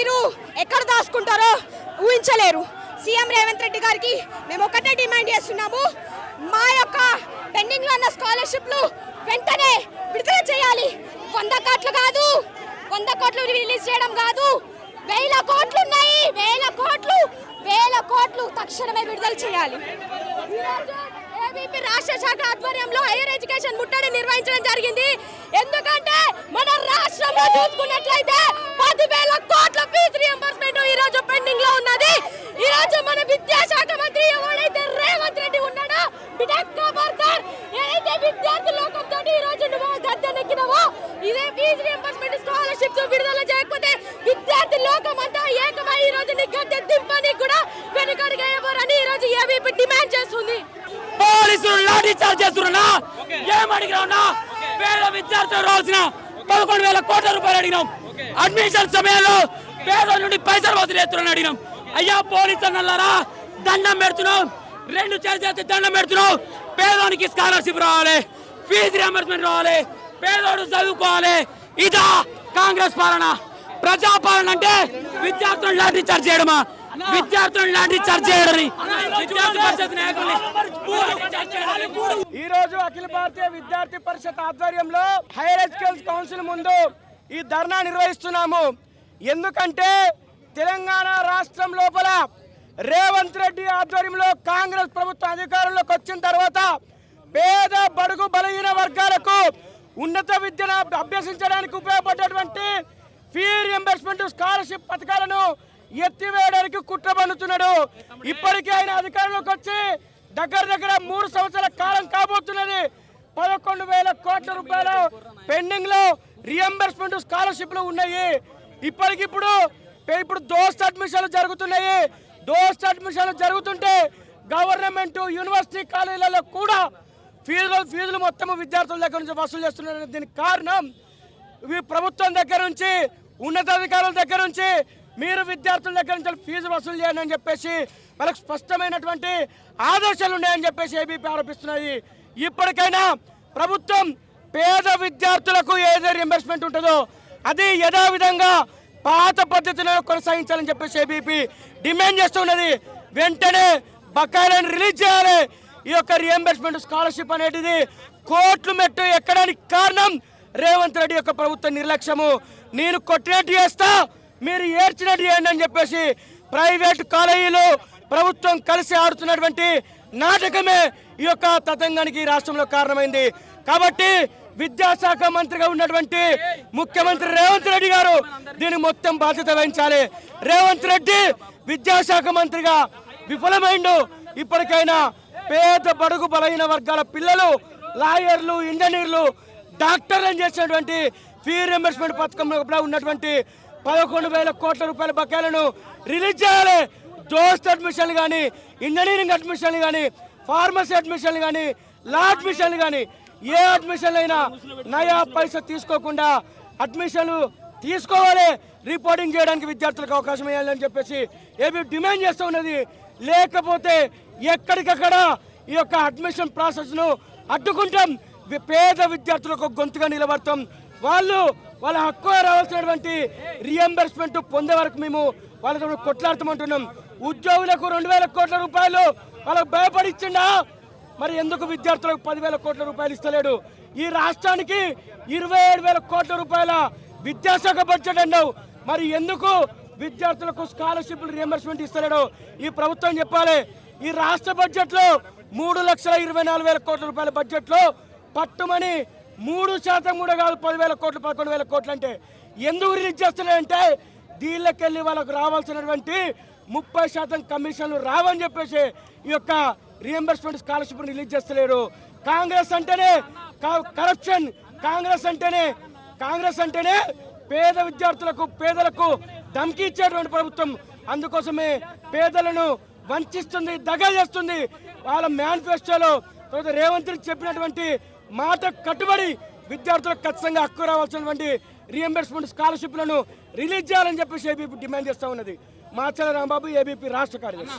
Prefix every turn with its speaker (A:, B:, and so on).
A: మీరు ఎక్కడ దాచుకుంటారో ఊహించలేరు. సీఎం రేవంత్ రెడ్డి గారికి మేము ఒకటే డిమాండ్ చేస్తున్నాము, మా యొక్క పెండింగ్లో ఉన్న స్కాలర్షిప్లు వెంటనే విడుదల చేయాలి. 100 కోట్లు కాదు, 100 కోట్లు రిలీజ్ చేయడం కాదు, 1000 కోట్లు ఉన్నాయి, 1000 కోట్లు తక్షణమే విడుదల చేయాలి. ఏబీపీ రాష్ట్ర శాఖ ఆధ్వర్యంలో హైయర్ ఎడ్యుకేషన్ ముట్టడి నిర్వహించడం జరిగింది. ఎందుకంటే మన రాష్ట్రంలో చూసుకున్నట్లయితే 10,000 కోట్ల ఫీజు రియంబర్స్మెంట్ ఈ రోజు పెండింగ్ లో ఉన్నది. ఈ రోజు మన విద్యాశాఖ మంత్రి ఎవరైతే రేవంత్ రెడ్డి ఉన్నాడో ఏదైతే విద్యార్థి లోకంతో ఈ రోజు నువ్వు గద్దెనెక్కినవో, ఇదే ఫీజు రియంబర్స్మెంట్ స్కాలర్షిప్స్ విడుదల చేయకపోతే విద్యార్థి లోకం అంతా ఏకమై ఈ రోజు నీ గద్దె దింపని కూడా వెనుకడుగేయబోరని ఈ రోజు ఏబీపీ డిమాండ్ చేస్తుంది.
B: పోలీసులు లాఠీ చార్జ్ చేస్తున్నా ఏమడిగినా పేద విద్యార్థులు రావాల్సిన 11,000 కోట్ల రూపాయలు అడిగినాం. అడ్మిషన్ సమయంలో పేదల నుండి పైసలు వసూలు చేస్తున్నాను అడిగినాం. అయ్యా పోలీసు అన్నారా, దండం పెడుతున్నాం, 2 చేతి దండం పెడుతున్నాం. పేదోనికి స్కాలర్షిప్ రావాలి, ఫీజు రియంబర్స్మెంట్ రావాలి, పేదోడు చదువుకోవాలి. ఇదా కాంగ్రెస్ పాలన? ప్రజాపాలన అంటే విద్యార్థులను లాఠీ చార్జ్ చేయడమా? విద్యార్థులను లాఠీ చార్జ్ చేయడని
C: ఈ రోజు అఖిల భారతీయ విద్యార్థి పరిషత్ ఆధ్వర్యంలో హైయర్ ఎడ్యుకేషన్ కౌన్సిల్ ముందు ఈ ధర్నా నిర్వహిస్తున్నాము. ఎందుకంటే తెలంగాణ రాష్ట్రం లోపల రేవంత్ రెడ్డి ఆధ్వర్యంలో కాంగ్రెస్ ప్రభుత్వం అధికారంలోకి వచ్చిన తర్వాత పేద బడుగు బలహీన వర్గాలకు ఉన్నత విద్యను అభ్యసించడానికి ఉపయోగపడేటువంటి ఫీ రియంబర్స్మెంట్ స్కాలర్షిప్ పథకాలను ఎత్తివేయడానికి కుట్ర పన్నుతున్నాడు. ఇప్పటికే ఆయన అధికారంలోకి వచ్చి దగ్గర 3 సంవత్సరాల కాలం కాబోతున్నది. 11,000 కోట్ల రూపాయలు పెండింగ్ లో రియంబర్స్మెంట్ స్కాలర్షిప్లు ఉన్నాయి. ఇప్పుడు దోస్త్ అడ్మిషన్లు జరుగుతున్నాయి. దోస్త్ అడ్మిషన్లు జరుగుతుంటే గవర్నమెంట్ యూనివర్సిటీ కాలేజీలలో కూడా ఫీజులు మొత్తం విద్యార్థుల దగ్గర నుంచి వసూలు చేస్తున్నారు. దీనికి కారణం ప్రభుత్వం దగ్గర నుంచి, ఉన్నతాధికారుల దగ్గర నుంచి మీరు విద్యార్థుల దగ్గర నుంచి ఫీజు వసూలు చేయండి అని చెప్పేసి వాళ్ళకి స్పష్టమైనటువంటి ఆదేశాలు ఉన్నాయని చెప్పేసి ఏబీపీ ఆరోపిస్తున్నాయి. ఇప్పటికైనా ప్రభుత్వం పేద విద్యార్థులకు ఏదైతే రియంబర్స్మెంట్ ఉంటుందో అది యథావిధంగా పాత పద్ధతిలో కొనసాగించాలని చెప్పేసి ఏబీపీ డిమాండ్ చేస్తున్నది. వెంటనే బకాయిలను రిలీజ్ చేయాలి. ఈ యొక్క రియంబర్స్మెంట్ స్కాలర్షిప్ అనేది కోట్లు మెట్టు ఎక్కడానికి కారణం రేవంత్ రెడ్డి యొక్క ప్రభుత్వ నిర్లక్ష్యము. నేను కొట్టినట్టు చేస్తా, మీరు ఏడ్చినట్టు చేయండి అని చెప్పేసి ప్రైవేటు కాలేజీలు ప్రభుత్వం కలిసి ఆడుతున్నటువంటి నాటకమే ఈ యొక్క తతంగానికి రాష్ట్రంలో కారణమైంది. కాబట్టి విద్యాశాఖ మంత్రిగా ఉన్నటువంటి ముఖ్యమంత్రి రేవంత్ రెడ్డి గారు దీని మొత్తం బాధ్యత వహించాలి. రేవంత్ రెడ్డి విద్యాశాఖ మంత్రిగా విఫలమైండు. ఇప్పటికైనా పేద బడుగు బలహీన వర్గాల పిల్లలు లాయర్లు, ఇంజనీర్లు, డాక్టర్లను చేసినటువంటి ఫీ రియంబర్స్మెంట్ పథకంలో ఉన్నటువంటి 11,000 కోట్ల రూపాయల బకాయిలను రిలీజ్ చేయాలి. దోస్త్ అడ్మిషన్లు కానీ, ఇంజనీరింగ్ అడ్మిషన్లు కానీ, ఫార్మసీ అడ్మిషన్లు కానీ, లా అడ్మిషన్లు కానీ, ఏ అడ్మిషన్లు అయినా నయా పైసా తీసుకోకుండా అడ్మిషన్లు తీసుకోవాలి. రిపోర్టింగ్ చేయడానికి విద్యార్థులకు అవకాశం ఇవ్వాలని చెప్పేసి ఏబీ డిమాండ్ చేస్తూ ఉన్నది. లేకపోతే ఎక్కడికక్కడ ఈ యొక్క అడ్మిషన్ ప్రాసెస్ను అడ్డుకుంటాం. పేద విద్యార్థులకు గొంతుగా నిలబడతాం. వాళ్ళ హక్కు రావాల్సినటువంటి రియంబర్స్మెంట్ పొందే వరకు మేము వాళ్ళతో కొట్లాడుతామంటున్నాం. ఉద్యోగులకు 2,000 కోట్ల రూపాయలు వాళ్ళకు భయపడిచ్చిండా? మరి ఎందుకు విద్యార్థులకు 10,000 కోట్ల రూపాయలు ఇస్తలేడు? ఈ రాష్ట్రానికి 27,000 కోట్ల రూపాయల విద్యాశాఖ బడ్జెట్ అన్నావు. మరి ఎందుకు విద్యార్థులకు స్కాలర్షిప్లు రియంబర్స్మెంట్ ఇస్తలేడు ఈ ప్రభుత్వం చెప్పాలి. ఈ రాష్ట్ర బడ్జెట్లో 3,24,000 కోట్ల రూపాయల బడ్జెట్లో పట్టుమని 3% కూడా కాదు, 10,000 కోట్లు 11,000 కోట్లు అంటే ఎందుకు రిలీజ్ చేస్తున్నాయంటే దీళ్ళకెళ్ళి వాళ్ళకు రావాల్సినటువంటి 30% కమిషన్లు రావని చెప్పేసి ఈ యొక్క రియంబర్స్మెంట్ స్కాలర్షిప్ రిలీజ్ చేస్తలేరు. కాంగ్రెస్ అంటేనే కరప్షన్, కాంగ్రెస్ అంటేనే పేద విద్యార్థులకు, పేదలకు ధమ్కి ఇచ్చేటువంటి ప్రభుత్వం. అందుకోసమే పేదలను వంచిస్తుంది, దగా చేస్తుంది. వాళ్ళ మేనిఫెస్టోలో రేవంత్ రెడ్డి చెప్పినటువంటి మాట కట్టుబడి విద్యార్థులకు ఖచ్చితంగా హక్కు రావాల్సినటువంటి రియంబర్స్మెంట్ స్కాలర్షిప్లను రిలీజ్ చేయాలని చెప్పేసి ఏబీపీ డిమాండ్ చేస్తూ ఉన్నది. మాచల రాంబాబు, ఏబీపీ రాష్ట్ర కార్యదర్శి.